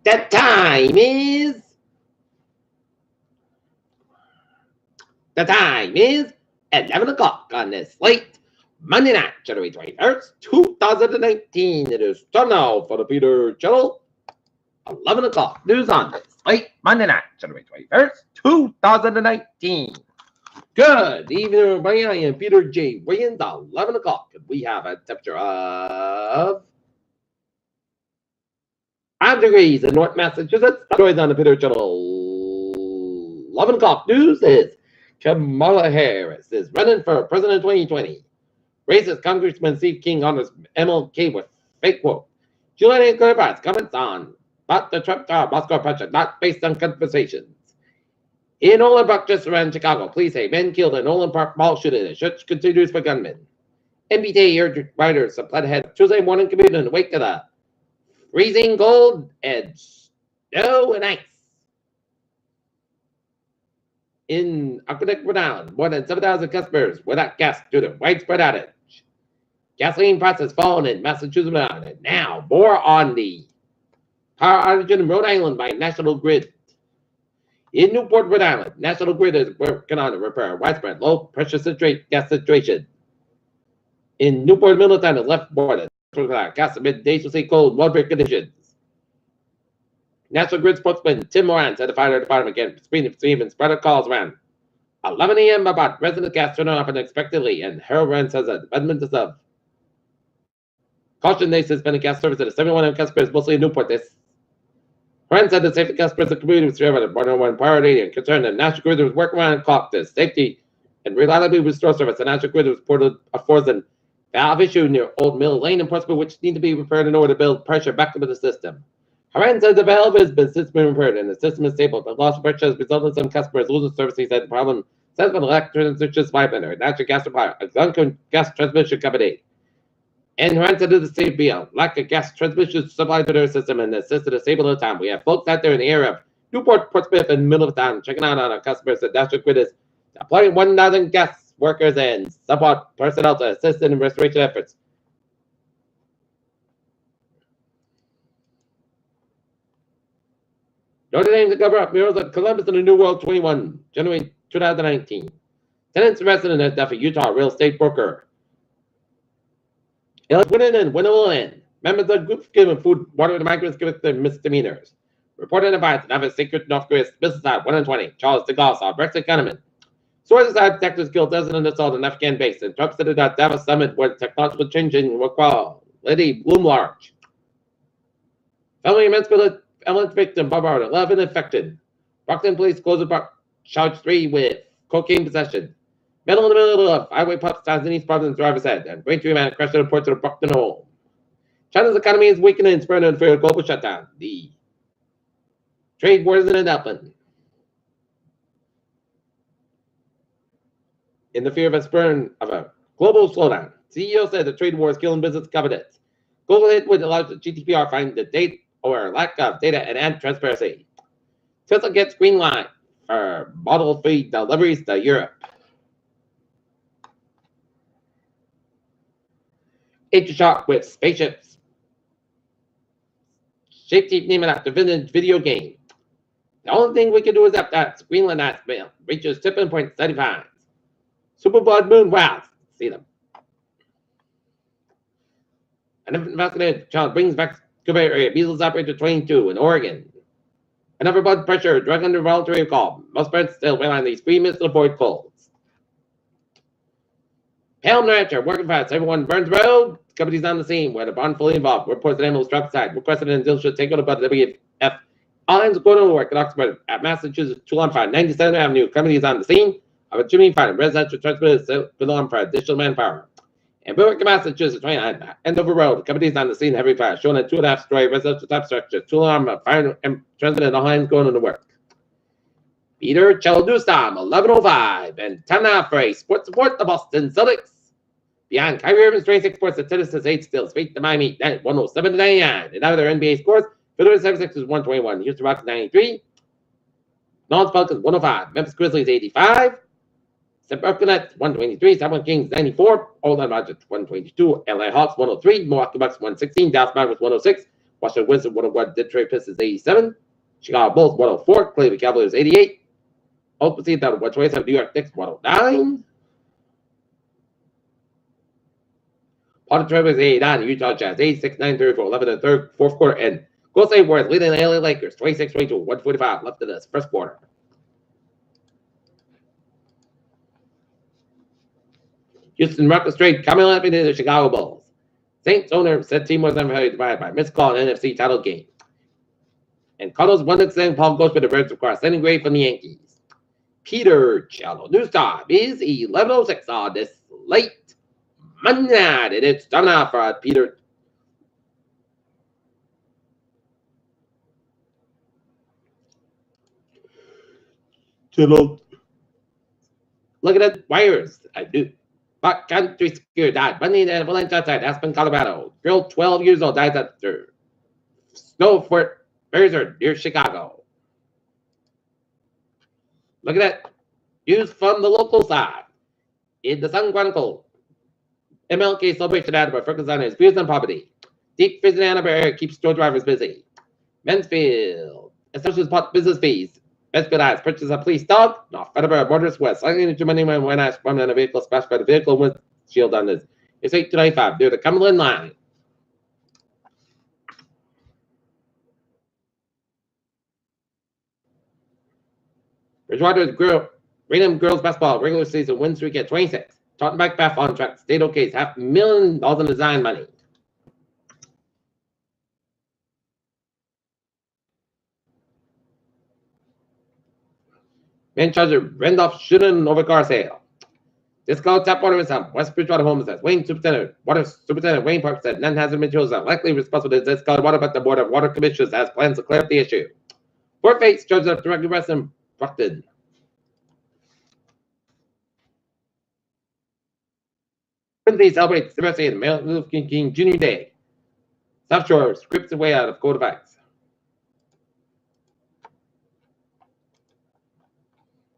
That time is 11 o'clock on this late Monday night, January 21st, 2019. It is time now for the Peter Channel. 11 o'clock news on this late Monday night, January 21st, 2019. Good evening, everybody. I am Peter J. Wiggins. 11 o'clock, and we have a temperature of 5 degrees in North Massachusetts. Noise on the Peter Channel. 11 o'clock news is Kamala Harris is running for president 2020. Racist Congressman Steve King honors MLK with fake quote. Julian clarifies comments on about the Trump Moscow pressure not based on conversations. In Nolan Park, just around Chicago, police say men killed in Nolan Park mall shooting. Search continues for gunmen. NBT urged riders to plan ahead Tuesday morning commute in the wake of the freezing cold and snow and ice. In Aqueduct, Rhode Island, more than 7,000 customers without gas due to widespread outage. Gasoline prices fallen in Massachusetts, and now more on the power outage in Rhode Island by National Grid. In Newport, Rhode Island, National Grid is working on to repair a widespread low-pressure gas situation. In Newport, Middletown, it left more than gas amid dangerously cold weather conditions. National Grid spokesman Tim Moran said the fire department began receiving and spreader calls around 11 a.m. about resident gas turning off unexpectedly, and Harold Rand says that the abundance of caution they suspended gas service to 71 customers, mostly in Newport. Rand said the safety customers of the community was driven more than one priority and concerned that National Grid was working around the clock to safety and reliably restore service. The National Grid was reported a frozen valve issue near Old Mill Lane in Portsmouth, which need to be repaired in order to build pressure back into the system. Haran said the valve has since been repaired and the system is stable, but loss of pressure has resulted in some customers losing service. He said the problem stems from the lack of transmission supply vendor, natural gas supply, a Duncan gas transmission company. And Haran said the state be a lack of gas transmission supply to their system and the system is stable at the time. We have folks out there in the area of Newport, Portsmouth, and middle of town checking out on our customers that National Grid is deploying 1,000 gas workers and support personnel to assist in restoration efforts. Notre Dame to cover up murals at Columbus and the New World 21, January 2019. Tenants arrested in the death of Utah real estate broker. Winning and Winnow. Members of groups given food, water to migrants given their misdemeanors. Reported advice and have a secret North Korea's business side 1 in 20. Charles de Gaulle saw Brexit economy. Sources said Texas killed dozens of assault on Afghan base, and Trump said at Davos summit where technological changing will quality bloom large. Family immense victim, Bombard, 11 infected. Brockton police closed the park, charged 3 with cocaine possession. Metal in the middle of highway pump stands in East Providence driver's head, and brain tree man crashed at a port to the Brockton home. China's economy is weakening and spurring in fear of global shutdown. The trade war is in an open. In the fear of a spurn of a global slowdown, CEO said the trade war is killing business confidence. Google hit would allow the GDPR find the date or lack of data and transparency. Tesla gets green light for Model 3 deliveries to Europe. Intershot with spaceships. Shape Team naming after vintage video game. The only thing we can do is that Greenland ice melt reaches tipping point 35. Super blood moon, wow, see them. An investigated child brings back Quebec area measles operator 22 in Oregon. Another blood pressure, drug under voluntary recall. Most parents still rely on these 3 minutes to avoid colds. Palm Rancher, working fast. Everyone burns road. Companies on the scene where the bond fully involved. Reports that animals truck side. Requested an deal should take on about WF. All hands are going to work at Oxford at Massachusetts 215 97th Avenue. Companies on the scene of a chimney fire. Residential transmitters belong for additional manpower. In Berwick, Massachusetts 29 Andover Road. Companies on the scene heavy fire. Showing a 2.5-story residential type structure. 2-alarm fire and transmitted all hands going to work. Peter Cello News Time 11:05 and time now for a sports report. The Boston Celtics. Beyond Kyrie Irving's 26 points, the Tennessee 8 still beat the Miami 107-99. And other NBA scores: Philadelphia 76ers 121, Houston Rockets 93, Nets Pelicans 105, Memphis Grizzlies 85, Brooklyn Nets 123, Sacramento Kings 94, Orlando Magic 122, LA Hawks 103, Milwaukee Bucks 116, Dallas Mavericks 106, Washington Wizards 101, Detroit Pistons 87, Chicago Bulls 104, Cleveland Cavaliers 88, Oklahoma City 127, New York Knicks 109, Portland Trailblazers 89, Utah Jazz 86, 9-3 for 11 and third, fourth quarter, and Golden State Warriors leading the LA Lakers 26-22, 145 left in this first quarter. Houston Rockets trade Carmelo Anthony to the Chicago Bulls. Saints owner said team was unfairly divided by missed call in NFC title game. And Cardinals won to send Paul Ghost for the Birds across sending grade from the Yankees. Peter Cello News Time is 11:06 on this late Monday night, and it's time now for Peter. Cello. Look at the wires. I do. But country skier died Monday in avalanche outside Aspen, Colorado. Girl 12 years old dies after Snowfort Blizzard near Chicago. Look at that. News from the local side. In the Sun Chronicle, MLK celebration ad by focus on his views on poverty. Deep freezing Anna Bear keeps store drivers busy. Mansfield, especially spot business fees. Mansfield eyes purchase a police dog. North Federal Motorist West. Slightly into money when I sprung on a vehicle smashed by the vehicle windshield on this. It's 8-95 near the Cumberland line. Bridgewater's Raynham girls basketball regular season win streak at 26. Taunton back path on track. State OK's $500,000 in design money. Man charger Randolph shooting over car sale. Discount tap water is up. West Bridgewater Homes says Wayne Superintendent Wayne Park said non-hazard materials are likely responsible for discarded water, but the Board of Water Commissioners has plans to clear up the issue. Fort Fates charges up directly arrest in Brockton. Wednesday celebrates the birthday of Martin Luther King Jr. Day. South Shore scripts away out of Code of Acts.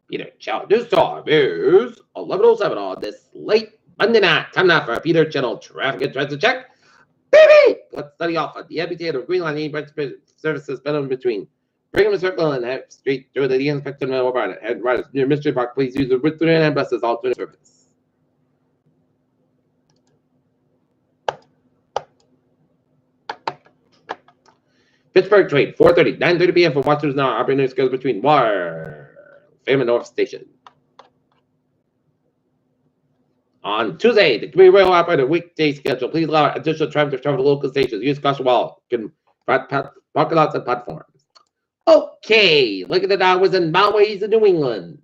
Peter Channel News Star is 11:07 on this late Monday night. Time now for a Peter Channel traffic and transit check. Baby! Let's study off on the amputated Green Line branch services been between Brigham Circle and F Street through the inspection of over and riders near Mystery Park. Please use the route 39 buses alternate service. Pittsburgh train 4:30, 9:30 p.m. for watchers now. Operating goes between Fairmont North Station. On Tuesday, the Community Rail operator weekday schedule. Please allow additional traffic to travel to local stations. Use caution while parking lots and platforms. Okay, look at the Dodgers and Malways in New England.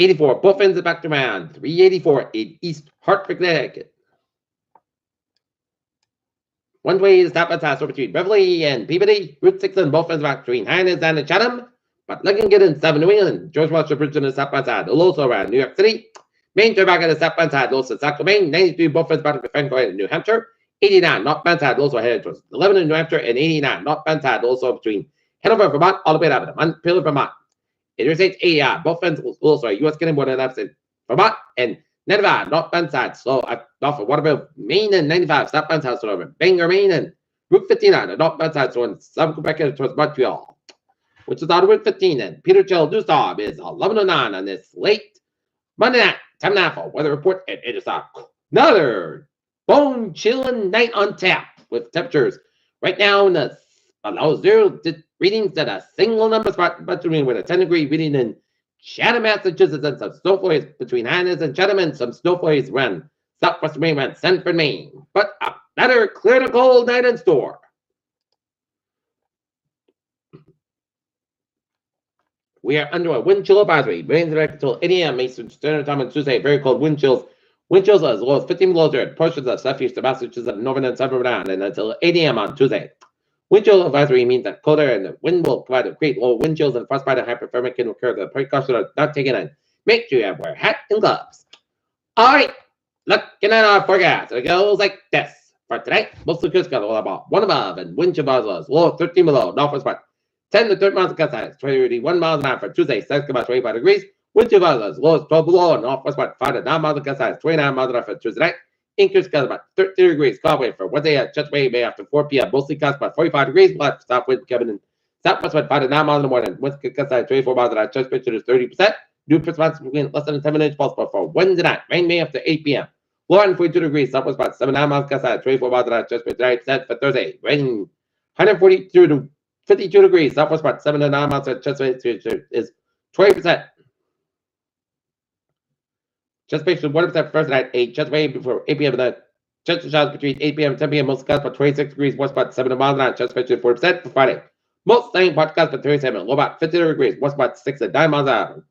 '84, both ends of back to round. 384 in East Hartford, Connecticut. One way is stop and pass over between Beverly and Peabody. Route 6 on both ends back between Hyannis and Chatham. But looking good in 7 New England. George Washington Bridge on the stop and side. Also around New York City. Main turn at the stop and side. Also Sacramento. 93 both ends back to Franco in New Hampshire. 89 northbound side. Also headed towards 11 in New Hampshire. And 89 northbound side. Also between Hanover, Vermont, all the way down to Montpelier, Vermont. Interstate 80, both ends also U.S. getting more than opposite Vermont and Nevada, northbound side. So off of Waterville, Maine and 95, southbound side, so over Bangor, Maine, and Route 59, the northbound side, so in South Quebec towards Montreal, which is on Route 15. And Peter Chell News Time is 11:09 on this late Monday night. Time now for weather report. And it is another bone chilling night on tap with temperatures right now in the below zero readings at a single number spot between with a 10-degree reading in Chatham, Massachusetts, and some snowflakes between Hyannis and Chatham, and some snowflakes around southwestern Maine and Sanford, Maine. But a better clear to cold night in store. We are under a wind chill advisory. Rains direct until 8 a.m. Eastern Standard Time on Tuesday. Very cold wind chills. Wind chills as low as 15 below zero. Portions of southeastern Massachusetts, northern and southern Vermont, and until 8 a.m. on Tuesday. Wind chill advisory means that colder and the wind will provide a great low wind chills and frostbite and hypothermia can occur. The precautions are not taken in. Make sure you have wear hat and gloves. All right, looking at our forecast, it goes like this. For tonight, mostly clear skies about 1 above and wind chill lows, low 13 below, northwest part 10 to 30 miles of gust size, 21 miles an hour for Tuesday, skies about 25 degrees. Wind chill as low as 12 below, and northwest about 5 to 9 miles, gust size 29 miles an hour for Tuesday night. Increase gust about 30 degrees. Cloudway for Wednesday at Chesapeake Bay after 4 p.m. Mostly gust about 45 degrees. Left south wind coming in southwest about 5 to 9 miles in the morning. Winds gust size 24 miles an hour. Chesapeake is 30%. Dew percentage between less than a 7 inch possible for Wednesday night. Rain May after 8 p.m. Low and 42 degrees. Southwest about 7 9 miles. Gust size 24 miles an hour. Chesapeake 30% for Thursday. Rain 142 to 52 degrees. Southwest about 7 to 9 miles. Chesapeake is 20%. Chesapeake should 1% first night 8. Chesapeake before 8 p.m. Then Chesapeake showers between 8 p.m. and 10 p.m. Most gusts about 26 degrees. West about 7 miles an hour. Chesapeake should 40% for Friday. Most sunny part gusts about 37. Low about 50 degrees. West about 6 to 9 miles an hour.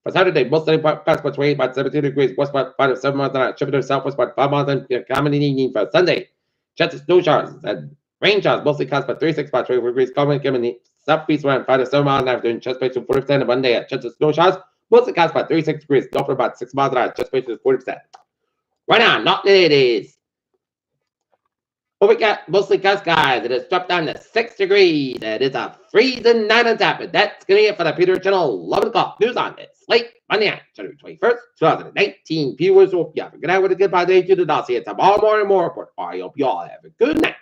For Saturday, most sunny part gusts about 28 about 17 degrees. West about 5 to 7 miles an hour. Chesapeake southwest about 5 miles an hour. Common evening for Sunday. Chesapeake snow showers and rain showers mostly gusts about 36 about 24 degrees. Common coming southeast around 5 to 7 miles an hour. Doing Chesapeake to 40% of Monday at Chesapeake snow showers. Mostly gusts about 36 degrees. North about 6 miles an hour. Chesapeake is 40%. Right now, not ladies. Over got mostly gust, guys. It has dropped down to 6 degrees. It is a freezing night on tap. And that's going to be it for the Peter Channel 11 o'clock news on this late Monday night, January 21st, 2019. Viewers, hope you have a good night with a good day to the Nazi. It's tomorrow morning more report. I hope you all have a good night.